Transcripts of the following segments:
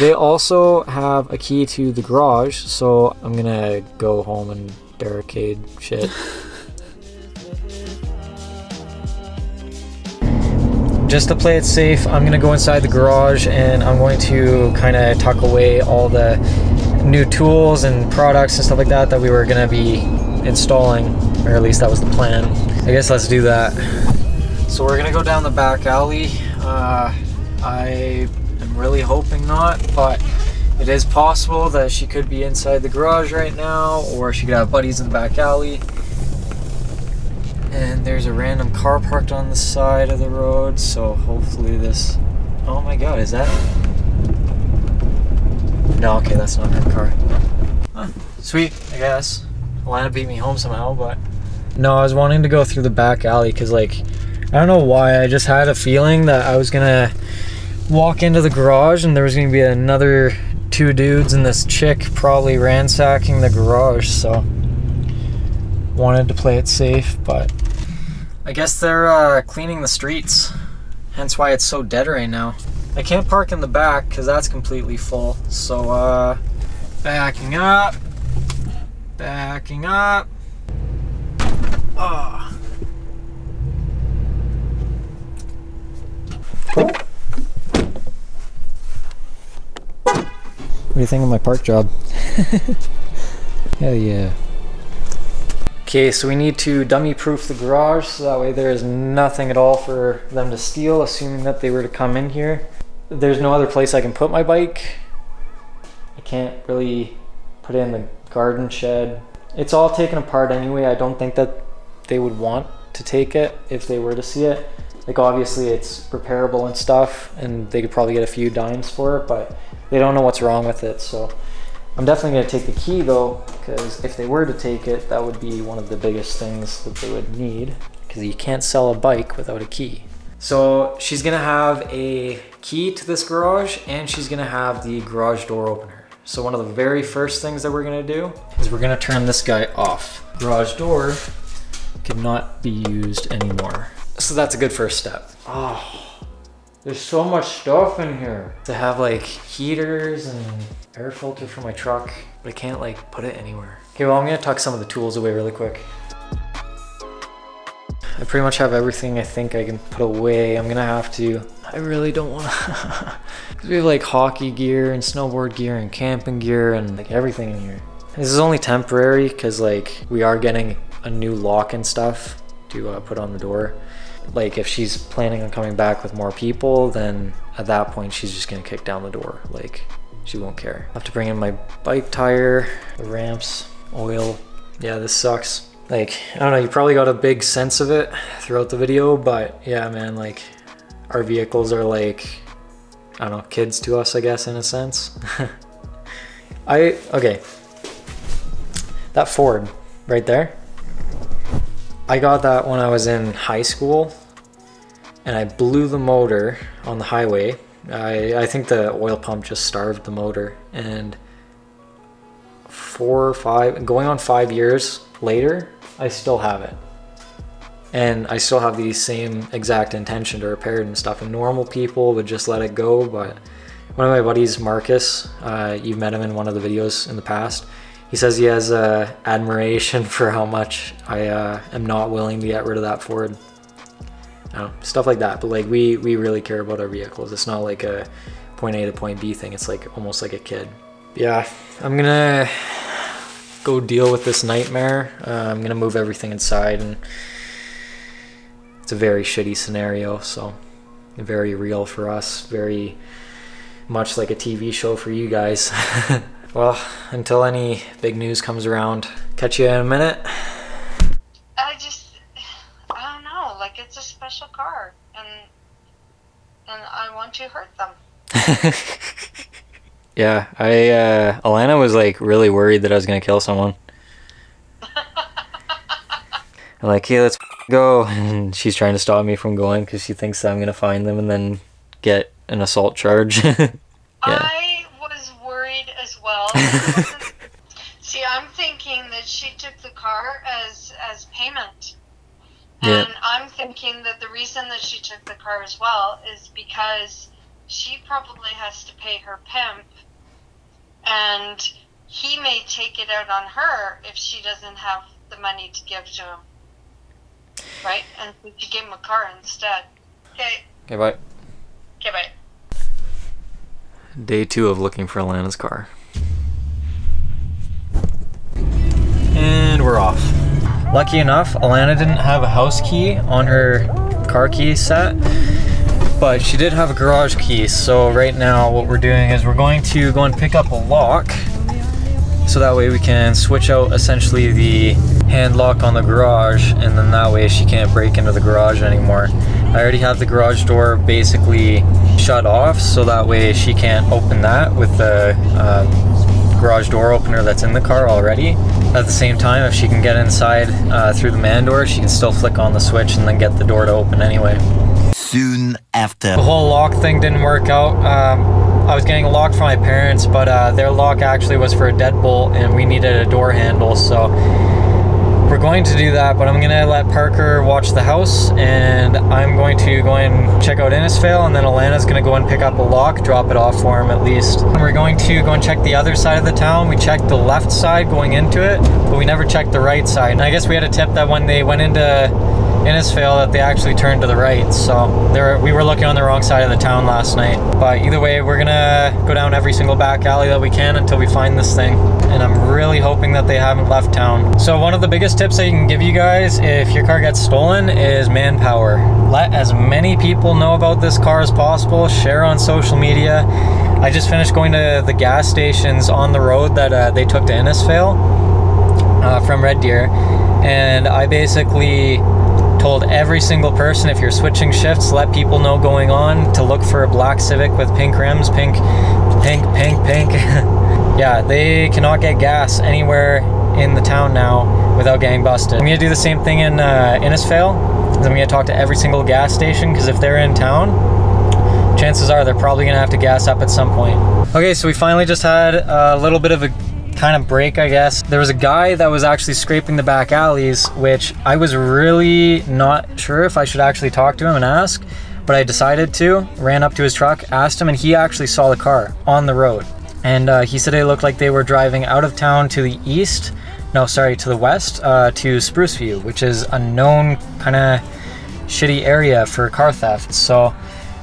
They also have a key to the garage, so I'm gonna go home and barricade shit. Just to play it safe, I'm gonna go inside the garage and I'm going to kind of tuck away all the new tools and products and stuff like that that we were gonna be installing, or at least that was the plan. I guess let's do that. So we're gonna go down the back alley. I am really hoping not, but it is possible that she could be inside the garage right now, or she could have buddies in the back alley. And there's a random car parked on the side of the road, so hopefully this... Oh my god, is that... No, okay, that's not her car. Huh, sweet, I guess. Alana beat me home somehow, but... No, I was wanting to go through the back alley, because, like, I don't know why, I just had a feeling that I was gonna walk into the garage and there was gonna be another 2 dudes and this chick probably ransacking the garage, so... Wanted to play it safe, but... I guess they're cleaning the streets, hence why it's so dead right now. I can't park in the back because that's completely full, so backing up. Oh. What do you think of my park job? Hell yeah. Okay, so we need to dummy proof the garage so that way there is nothing at all for them to steal, assuming that they were to come in here. There's no other place I can put my bike. I can't really put it in the garden shed. It's all taken apart anyway. I don't think that they would want to take it if they were to see it. Like, obviously it's repairable and stuff and they could probably get a few dimes for it, but they don't know what's wrong with it. So I'm definitely going to take the key though, because if they were to take it, that would be one of the biggest things that they would need, because you can't sell a bike without a key. So she's going to have a key to this garage and she's going to have the garage door opener. So one of the very first things that we're going to do is we're going to turn this guy off. Garage door cannot be used anymore. So that's a good first step. Oh. There's so much stuff in here. To have like heaters and air filter for my truck, but I can't like put it anywhere. Okay, well I'm gonna tuck some of the tools away really quick. I pretty much have everything I think I can put away. I'm gonna have to, I really don't wanna, because we have like hockey gear and snowboard gear and camping gear and like everything in here. This is only temporary because like we are getting a new lock and stuff to put on the door. Like if she's planning on coming back with more people, then at that point she's just gonna kick down the door. Like she won't care. I have to bring in my bike tire, the ramps, oil. Yeah, this sucks. Like, I don't know, you probably got a big sense of it throughout the video, but yeah, man, like our vehicles are like, I don't know, kids to us, I guess, in a sense. Okay, that Ford right there, I got that when I was in high school and I blew the motor on the highway. I think the oil pump just starved the motor, and 4 or 5, going on 5 years later, I still have it. And I still have the same exact intention to repair it and stuff. And normal people would just let it go, but one of my buddies, Marcus, you've met him in one of the videos in the past, he says he has admiration for how much I am not willing to get rid of that Ford. I don't know, stuff like that. But like we really care about our vehicles. It's not like a point A to point B thing. It's like almost like a kid. Yeah, I'm gonna go deal with this nightmare. I'm gonna move everything inside, and it's a very shitty scenario, so very real for us, very much like a TV show for you guys. Well, until any big news comes around, catch you in a minute. I don't know, like it's a special car, and I want to hurt them. Yeah, Alana was like really worried that I was gonna kill someone. I'm like, hey, let's go, and she's trying to stop me from going because she thinks that I'm gonna find them and then get an assault charge. Yeah. I was worried as well. See, I'm thinking that she took the car as payment. And yeah. I'm thinking that the reason that she took the car as well is because she probably has to pay her pimp, and he may take it out on her if she doesn't have the money to give to him. Right? And we should give him a car instead. Okay. Okay, bye. Okay, bye. Day 2 of looking for Alana's car. And we're off. Lucky enough, Alana didn't have a house key on her car key set, but she did have a garage key. So right now what we're doing is we're going to go and pick up a lock, so that way we can switch out essentially the hand lock on the garage, and then that way she can't break into the garage anymore. I already have the garage door basically shut off, so that way she can't open that with the garage door opener that's in the car already. At the same time, if she can get inside through the man door, she can still flick on the switch and then get the door to open anyway. Soon after. The whole lock thing didn't work out. I was getting a lock from my parents, but their lock actually was for a deadbolt and we needed a door handle, so we're going to do that. But I'm gonna let Parker watch the house, and I'm going to go and check out Innisfail, and then Alana's gonna go and pick up a lock, drop it off for him at least. And we're going to go and check the other side of the town. We checked the left side going into it, but we never checked the right side. And I guess we had a tip that when they went into Innisfail that they actually turned to the right, so we were looking on the wrong side of the town last night. But either way, we're gonna go down every single back alley that we can until we find this thing, and I'm really hoping that they haven't left town. So one of the biggest tips I can give you guys if your car gets stolen is manpower. Let as many people know about this car as possible, share on social media. I just finished going to the gas stations on the road that they took to Innisfail from Red Deer, and I basically told every single person, if you're switching shifts, let people know going on to look for a black Civic with pink rims. Pink. Yeah, they cannot get gas anywhere in the town now without getting busted. I'm gonna do the same thing in Innisfail. I'm gonna talk to every single gas station, because if they're in town, chances are they're probably gonna have to gas up at some point. Okay, so we finally just had a little bit of a kind of break, I guess. There was a guy that was actually scraping the back alleys, which I was really not sure if I should actually talk to him and ask, but I decided to. Ran up to his truck, asked him, and he actually saw the car on the road. And he said it looked like they were driving out of town to the east, no, sorry, to the west, to Spruce View, which is a known kind of shitty area for car theft. So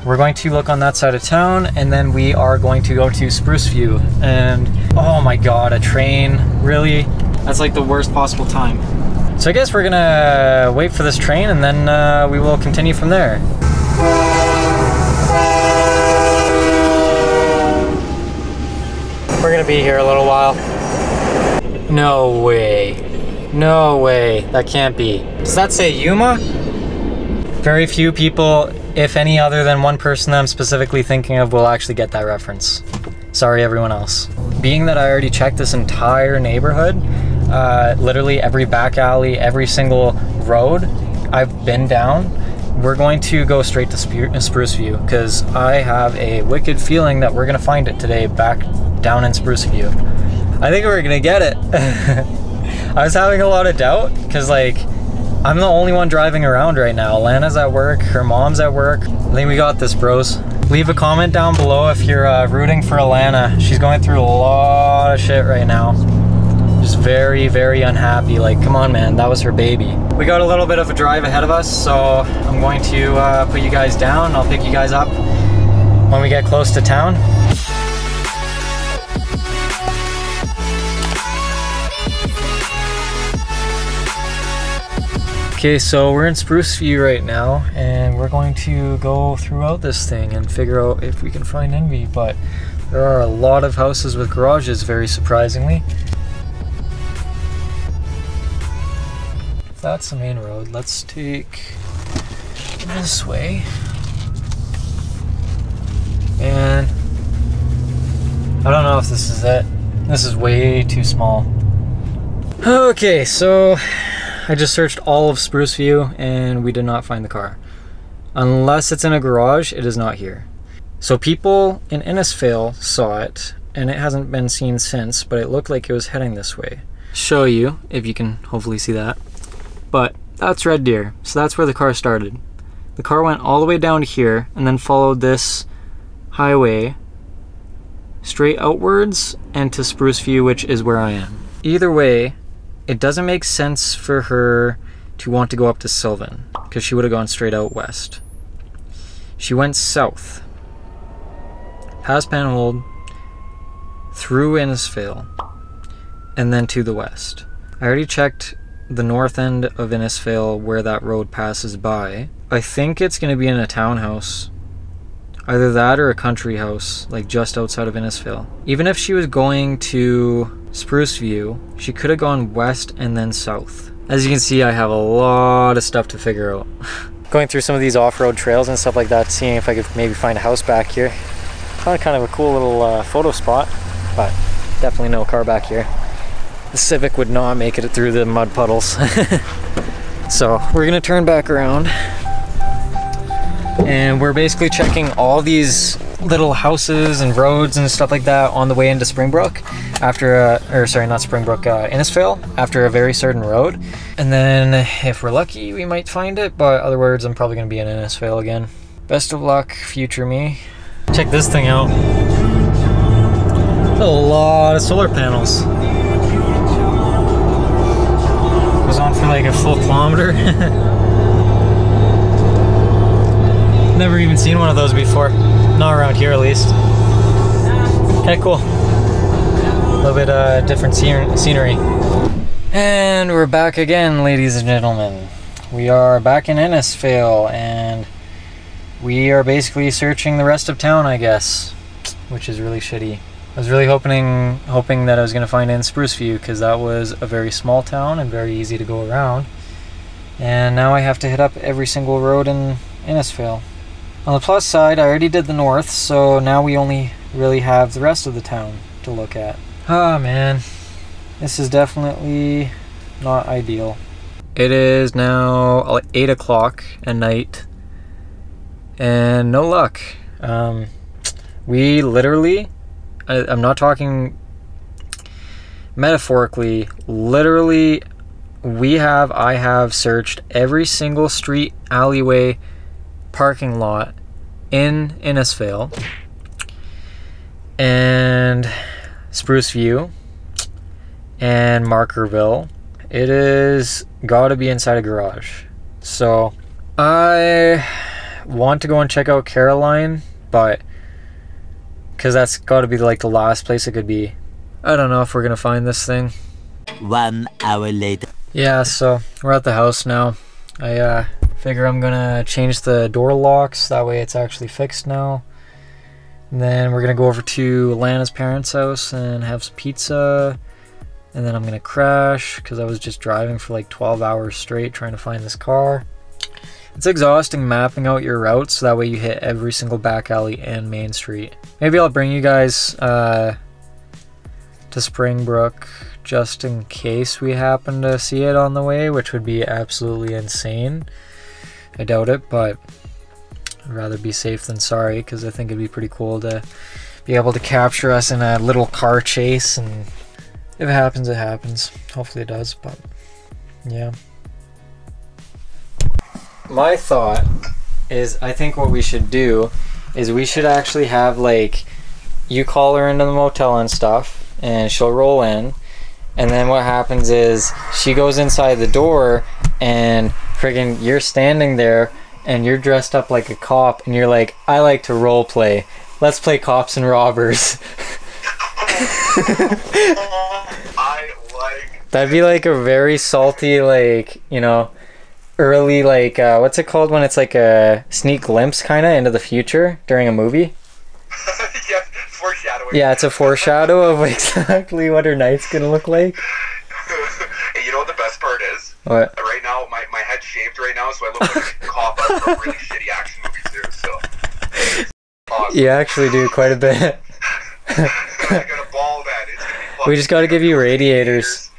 we're going to look on that side of town, and then we are going to go to Spruce View. And oh my god, a train, really? That's like the worst possible time. So I guess we're gonna wait for this train, and then we will continue from there. We're gonna be here a little while. No way. No way. That can't be. Does that say Yuma? Very few people, if any other than one person that I'm specifically thinking of, will actually get that reference. Sorry everyone else. Being that I already checked this entire neighborhood, literally every back alley, every single road I've been down, we're going to go straight to Spruce View, because I have a wicked feeling that we're gonna find it today back down in Spruce View. I think we're gonna get it. I was having a lot of doubt, because like, I'm the only one driving around right now. Alana's at work, her mom's at work. I think we got this, bros. Leave a comment down below if you're rooting for Alana. She's going through a lot of shit right now. Just very, very unhappy. Like, come on, man, that was her baby. We got a little bit of a drive ahead of us, so I'm going to put you guys down. I'll pick you guys up when we get close to town. Okay, so we're in Spruce View right now, and we're going to go throughout this thing and figure out if we can find Envy, but there are a lot of houses with garages, very surprisingly. That's the main road. Let's take this way. And I don't know if this is it. This is way too small. Okay, so I just searched all of Spruce View and we did not find the car. Unless it's in a garage, it is not here. So people in Innisfail saw it, and it hasn't been seen since, but it looked like it was heading this way. Show you, if you can hopefully see that. But that's Red Deer, so that's where the car started. The car went all the way down here and then followed this highway straight outwards and to Spruce View, which is where I am. Either way, it doesn't make sense for her to want to go up to Sylvan, because she would have gone straight out west. She went south, past Panhold, through Innisfail, and then to the west. I already checked the north end of Innisfail where that road passes by. I think it's going to be in a townhouse. Either that or a country house, like just outside of Innisfail. Even if she was going to Spruce View, she could have gone west and then south. As you can see, I have a lot of stuff to figure out. Going through some of these off-road trails and stuff like that, seeing if I could maybe find a house back here. Found kind of a cool little photo spot, but definitely no car back here. The Civic would not make it through the mud puddles. So we're gonna turn back around. And we're basically checking all these little houses and roads and stuff like that on the way into Springbrook after Innisfail, after a very certain road. And then if we're lucky, we might find it, but otherwise I'm probably gonna be in Innisfail again. Best of luck, future me. Check this thing out. A lot of solar panels. Goes on for like a full kilometer. Never even seen one of those before. Not around here at least. Kinda cool. A little bit different scenery. And we're back again, ladies and gentlemen. We are back in Innisfail and we are basically searching the rest of town, I guess. Which is really shitty. I was really hoping that I was gonna find in Spruce View because that was a very small town and very easy to go around. And now I have to hit up every single road in Innisfail. On the plus side, I already did the north, so now we only really have the rest of the town to look at. Ah, man. This is definitely not ideal. It is now 8 o'clock at night, and no luck. We literally, I'm not talking metaphorically, literally, I have searched every single street, alleyway, parking lot in Innisfail and Spruce View and Markerville. It is gotta be inside a garage. So I want to go and check out Caroline, but because that's gotta be like the last place it could be. I don't know if we're gonna find this thing. 1 hour later. Yeah, so we're at the house now. I figure I'm gonna change the door locks, that way it's actually fixed now. And then we're gonna go over to Lana's parents' house and have some pizza. And then I'm gonna crash because I was just driving for like 12 hours straight trying to find this car. It's exhausting mapping out your routes so that way you hit every single back alley and main street. Maybe I'll bring you guys to Springbrook just in case we happen to see it on the way, which would be absolutely insane. I doubt it, but I'd rather be safe than sorry because I think it'd be pretty cool to be able to capture us in a little car chase, and if it happens, it happens. Hopefully it does, but yeah. My thought is I think what we should do is we should actually have, like, you call her into the motel and stuff and she'll roll in, and then what happens is she goes inside the door and friggin' you're standing there and you're dressed up like a cop and you're like, I like to role play. Let's play cops and robbers. That'd be like a very salty, like, you know, early, like, what's it called when it's like a sneak glimpse kind of into the future during a movie? Yeah, foreshadowing. Yeah, it's a foreshadow of exactly what her night's gonna look like. Hey, you know what the best part is? What? Right now, my head's shaved right now, so I look like a cop out for a really shitty action movie too, so. Awesome. You actually do quite a bit. I got a bald head. It's gonna be fucking. We just gotta give you radiators.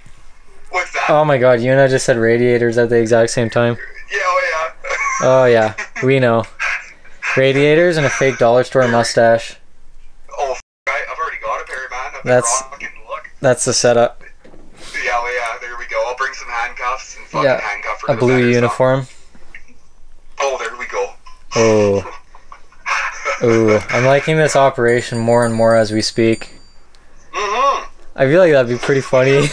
What's that? Oh my god, you and I just said radiators at the exact same time. Yeah, oh yeah. Oh yeah, we know. Radiators and a fake dollar store mustache. Oh, I've already got a pair, man. I've been That's- rocking the look. That's the setup. Yeah, well, yeah, there we go. I'll bring some handcuffs and fucking Yeah, handcuff her a to the blue bed or uniform. something. Oh, there we go. Oh. Ooh, I'm liking this operation more and more as we speak. I feel like that'd be pretty funny.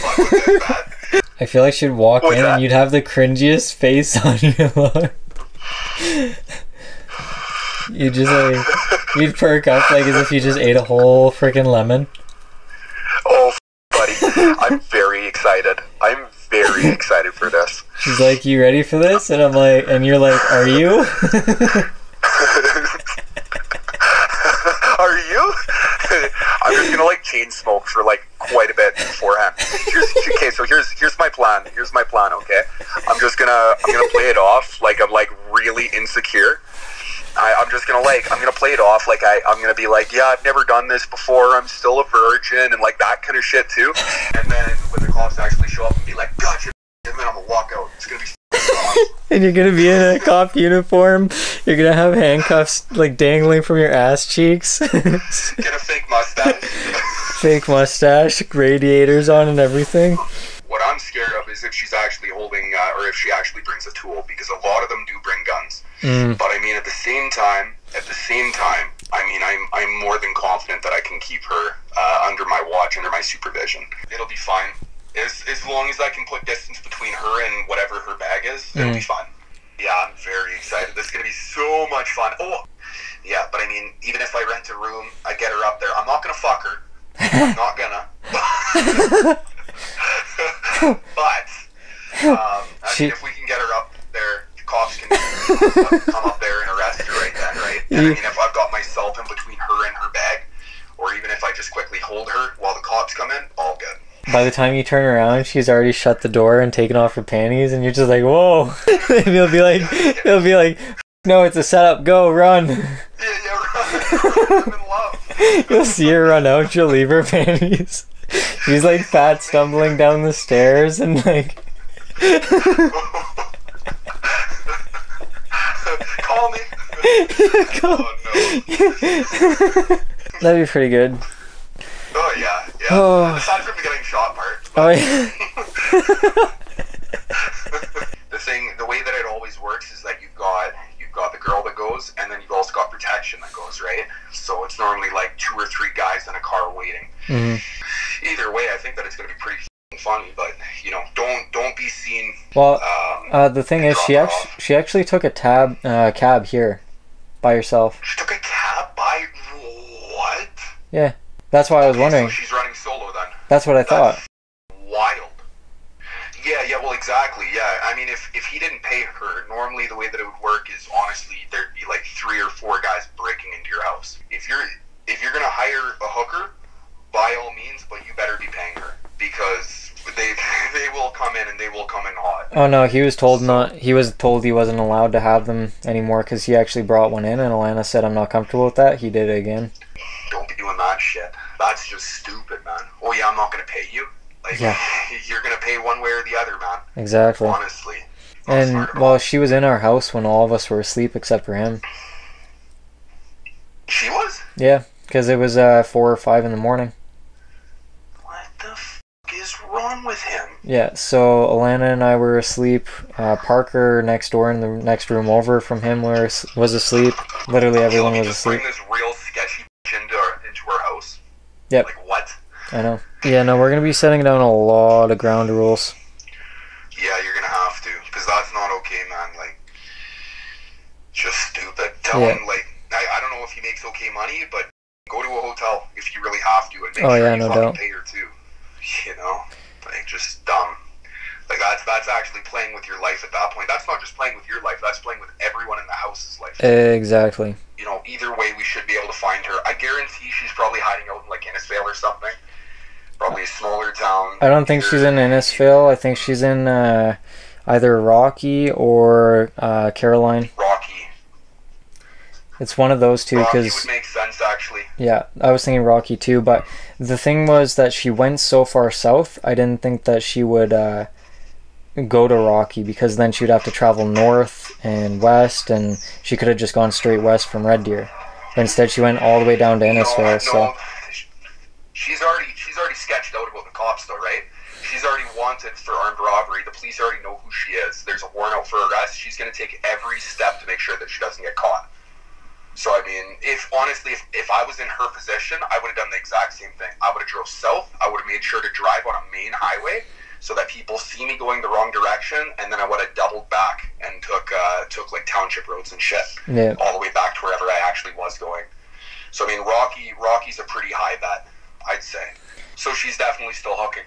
I feel like you'd walk in and you'd have the cringiest face on your log. You just like, you'd perk up like as if you just ate a whole freaking lemon. Oh, buddy, I'm very excited. I'm very excited for this. She's like, "You ready for this?" And I'm like, and you're like, "Are you?" Are you? I'm just gonna like chain smoke for like quite a bit beforehand. Okay, so here's my plan. Here's my plan. Okay, I'm gonna play it off like I'm like really insecure. I'm gonna play it off like I'm gonna be like, yeah, I've never done this before. I'm still a virgin and like that kind of shit too. And then when the cops actually show up and be like, gotcha, and then I'm gonna walk out. It's gonna be awesome. And you're gonna be in a cop uniform. You're gonna have handcuffs like dangling from your ass cheeks. Get a fake mustache. Fake mustache, radiators on and everything. What I'm scared of is if she's actually holding, or if she actually brings a tool, because a lot of them do bring guns. But I mean, at the same time, I mean, I'm more than confident that I can keep her under my watch, under my supervision. It'll be fine. As long as I can put distance between her and whatever her bag is, it'll be fine. Yeah, I'm very excited. This is going to be so much fun. Oh, yeah, but I mean, even if I rent a room, I get her up there. I'm not going to fuck her. I'm not going to. But, I mean, if we can get her up there, the cops can come up there and arrest her right then, right? And I mean, if I've got myself in between her and her bag, or even if I just quickly hold her while the cops come in, all good. By the time you turn around, she's already shut the door and taken off her panties, and you're just like, whoa. And he'll be like, no, it's a setup, go, run. Yeah, run. I'm in love. You'll see her run out, she'll leave her panties. She's like fat stumbling down the stairs and like... Call me. Oh, no. That'd be pretty good. Oh, yeah. Oh. Aside from the getting shot part. Oh, yeah. The way that it always works is that you've got the girl that goes, and then you've also got protection that goes, right? So it's normally like 2 or 3 guys in a car waiting. Either way, I think that it's going to be pretty funny, but you know, don't be seen. Well, the thing is, she actually took a cab here by herself. She took a cab by what? Yeah, that's why I was wondering. So she's running solo then. That's what I thought. Wild. Yeah, well, exactly, yeah. I mean, if he didn't pay her, normally the way that it would work is, honestly, there'd be like 3 or 4 guys breaking into your house. If you're gonna hire a hooker, by all means, but you better be paying her, because they will come in and they will come in hot. Oh no, he was told he wasn't allowed to have them anymore because he actually brought one in, and Alana said, I'm not comfortable with that. He did it again. Don't be doing that shit. That's just stupid, man. Oh yeah, I'm not gonna pay you. Like, yeah. You're gonna pay one way or the other, man. Exactly. Honestly. And, well, she was in our house when all of us were asleep except for him. She was? Yeah, because it was 4 or 5 in the morning. What the f*** is wrong with him? Yeah, so Alana and I were asleep. Parker next door in the next room over from him was asleep. Literally everyone was asleep. Bring this real sketchy into our house? Yep. Like, what? I know. Yeah, no, we're going to be setting down a lot of ground rules. Yeah, you're going to have to, because that's not okay, man. Like, just stupid. Tell him, like, I don't know if he makes okay money, but go to a hotel if you really have to, and make sure you fucking pay her too. You know? Like, just dumb. Like, that's actually playing with your life at that point. That's not just playing with your life, that's playing with everyone in the house's life. Exactly. You know, either way, we should be able to find her. I guarantee she's probably hiding out in, like, Innisfail or something. Probably a smaller town. I don't think she's in Innisfail. I think she's in either Rocky or Caroline. Rocky. It's one of those two, because Rocky would make sense, actually. Yeah, I was thinking Rocky too, but the thing was that she went so far south, I didn't think that she would go to Rocky, because then she would have to travel north and west, and she could have just gone straight west from Red Deer. But instead she went all the way down to Innisfail. So she's already sketched out about the cops, though, right? She's already wanted for armed robbery. The police already know who she is. There's a warrant out for arrest. She's going to take every step to make sure that she doesn't get caught. So I mean, if I was in her position, I would have done the exact same thing. I would have drove south. I would have made sure to drive on a main highway so that people see me going the wrong direction, and then I would have doubled back and took like township roads and shit, all the way back to wherever I actually was going. So I mean, Rocky's a pretty high bet, I'd say. So she's definitely still hooking,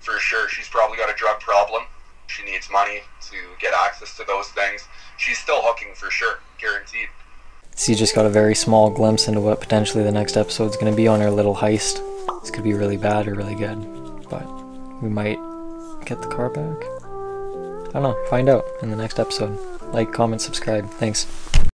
for sure. She's probably got a drug problem. She needs money to get access to those things. She's still hooking for sure, guaranteed. So you just got a very small glimpse into what potentially the next episode's going to be on our little heist. This could be really bad or really good, but we might get the car back. I don't know, find out in the next episode. Like, comment, subscribe. Thanks.